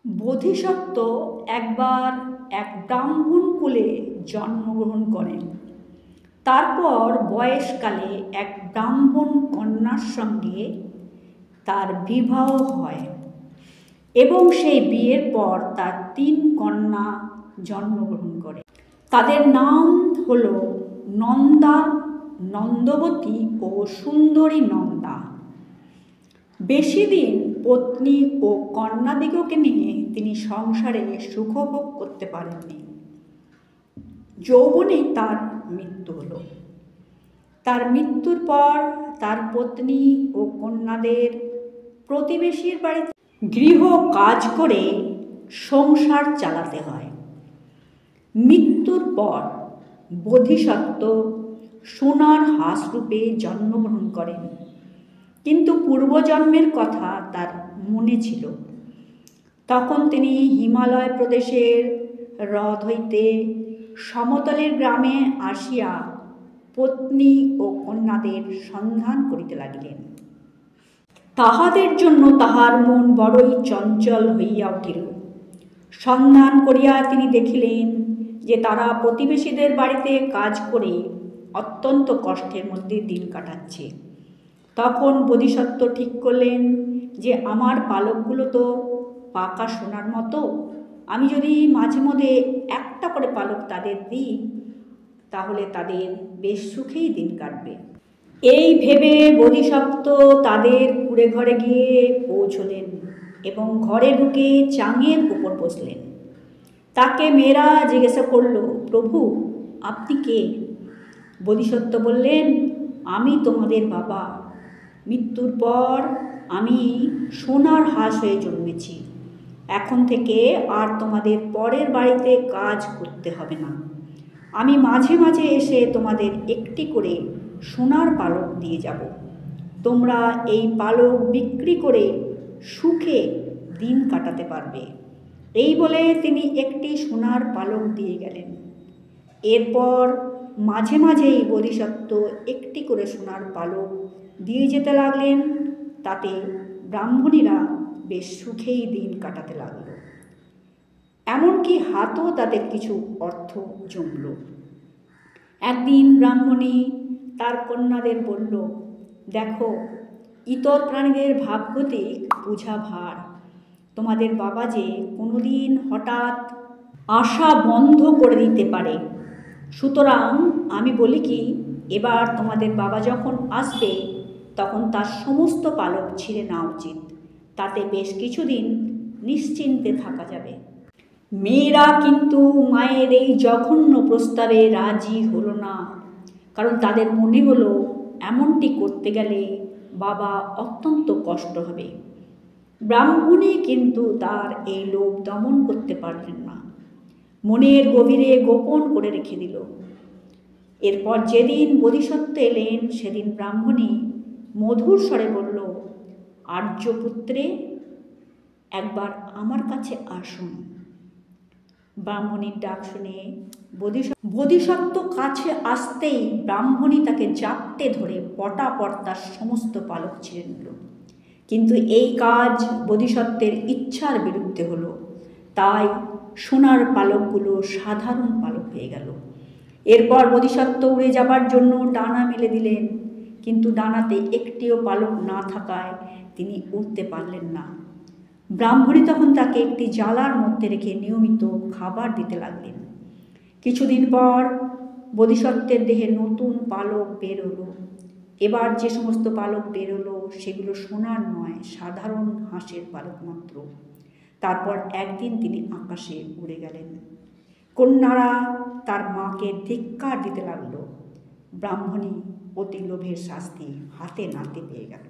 বোধিসত্ত্ব একবার এক ব্রাহ্মণ কুলে জন্মগ্রহণ করেন। তারপর বয়সকালে এক ব্রাহ্মণ কন্যার সঙ্গে তার বিবাহ হয় এবং সেই বিয়ের পর তার 3 কন্যা জন্মগ্রহণ করে। তাদের নাম হল নন্দা, নন্দবতী ও সুন্দরী নন্দা। বেশি দিন পত্নী ও কন্যাদিগকে নিয়ে তিনি সংসারে সুখভোগ করতে পারেননি। যৌবনেই তার মৃত্যু হল। তার মৃত্যুর পর তার পত্নী ও কন্যাদের প্রতিবেশীর বাড়িতে গৃহ কাজ করে সংসার চালাতে হয়। মৃত্যুর পর বোধিসত্ত্ব সোনার হাঁস রূপে জন্মগ্রহণ করেন, কিন্তু পূর্বজন্মের কথা তার মনে ছিল। তখন তিনি হিমালয় প্রদেশের হ্রদ হইতে সমতলের গ্রামে আসিয়া পত্নী ও কন্যাদের সন্ধান করিতে লাগিলেন। তাহাদের জন্য তাহার মন বড়ই চঞ্চল হইয়া উঠিল। সন্ধান করিয়া তিনি দেখিলেন যে তারা প্রতিবেশীদের বাড়িতে কাজ করে অত্যন্ত কষ্টের মধ্যে দিন কাটাচ্ছে। তখন বোধিসত্ত্ব ঠিক করলেন যে আমার পালকগুলো তো পাকা সোনার মতো, আমি যদি মাঝে মধ্যে একটা করে পালক তাদের দিই তাহলে তাদের বেশ সুখেই দিন কাটবে। এই ভেবে বোধিসত্ত্ব তাদের কুঁড়ে ঘরে গিয়ে পৌঁছলেন এবং ঘরে ঢুকে চাঙের উপর বসলেন। তাকে মেয়েরা জিজ্ঞাসা করল, প্রভু আপনি কে? বোধিসত্ত্ব বললেন, আমি তোমাদের বাবা। মৃত্যুর পর আমি সোনার হাঁস হয়ে জন্মেছি। এখন থেকে আর তোমাদের পরের বাড়িতে কাজ করতে হবে না। আমি মাঝে মাঝে এসে তোমাদের একটি করে সোনার পালক দিয়ে যাব। তোমরা এই পালক বিক্রি করে সুখে দিন কাটাতে পারবে। এই বলে তিনি একটি সোনার পালক দিয়ে গেলেন। এরপর মাঝে মাঝেই বোধিসত্ত্ব একটি করে সোনার পালক দিয়ে যেতে লাগলেন। তাতে ব্রাহ্মণীরা বেশ সুখেই দিন কাটাতে লাগল। এমনকি হাতও তাদের কিছু অর্থ জমল। একদিন ব্রাহ্মণী তার কন্যাদের বলল, দেখো ইতর প্রাণীদের ভাবগতিক বুঝা ভার। তোমাদের বাবা যে কোনোদিন হঠাৎ আসা বন্ধ করে দিতে পারে। সুতরাং আমি বলি কি, এবার তোমাদের বাবা যখন আসবে তখন তার সমস্ত পালক ছিঁড়ে নেওয়া উচিত। তাতে বেশ কিছুদিন নিশ্চিন্তে থাকা যাবে। মেয়েরা কিন্তু মায়ের এই জঘন্য প্রস্তাবে রাজি হলো না, কারণ তাদের মনে হলো এমনটি করতে গেলে বাবা অত্যন্ত কষ্ট হবে। ব্রাহ্মণী কিন্তু তার এই লোভ দমন করতে পারলেন না, মনের গভীরে গোপন করে রেখে দিল। এরপর যেদিন বোধিসত্ত্ব এলেন সেদিন ব্রাহ্মণী মধুর স্বরে বলল, আর্যপুত্রে একবার আমার কাছে আসুন। ব্রাহ্মণীর ডাক শুনে বোধিসত্ত্ব কাছে আসতেই ব্রাহ্মণী তাকে জাপটে ধরে পটাপট তার সমস্ত পালক ছিঁড়ে নিল। কিন্তু এই কাজ বোধিসত্ত্বের ইচ্ছার বিরুদ্ধে হলো, তাই সোনার পালকগুলো সাধারণ পালক হয়ে গেল। এরপর বোধিসত্ত্ব উড়ে যাবার জন্য ডানা মেলে দিলেন, কিন্তু ডানাতে একটিও পালক না থাকায় তিনি উড়তে পারলেন না। ব্রাহ্মণী তখন তাকে একটি জালার মধ্যে রেখে নিয়মিত খাবার দিতে লাগলেন। কিছুদিন পর বোধিসত্ত্বের দেহে নতুন পালক বেরোলো। এবার যে সমস্ত পালক বেরোলো সেগুলো সোনার নয়, সাধারণ হাঁসের পালক মাত্র। তারপর একদিন তিনি আকাশে উড়ে গেলেন। কন্যারা তার মাকে ধিক্কার দিতে লাগলো। ব্রাহ্মণী অতি লোভের শাস্তি হাতে নাতে পেয়ে গেল।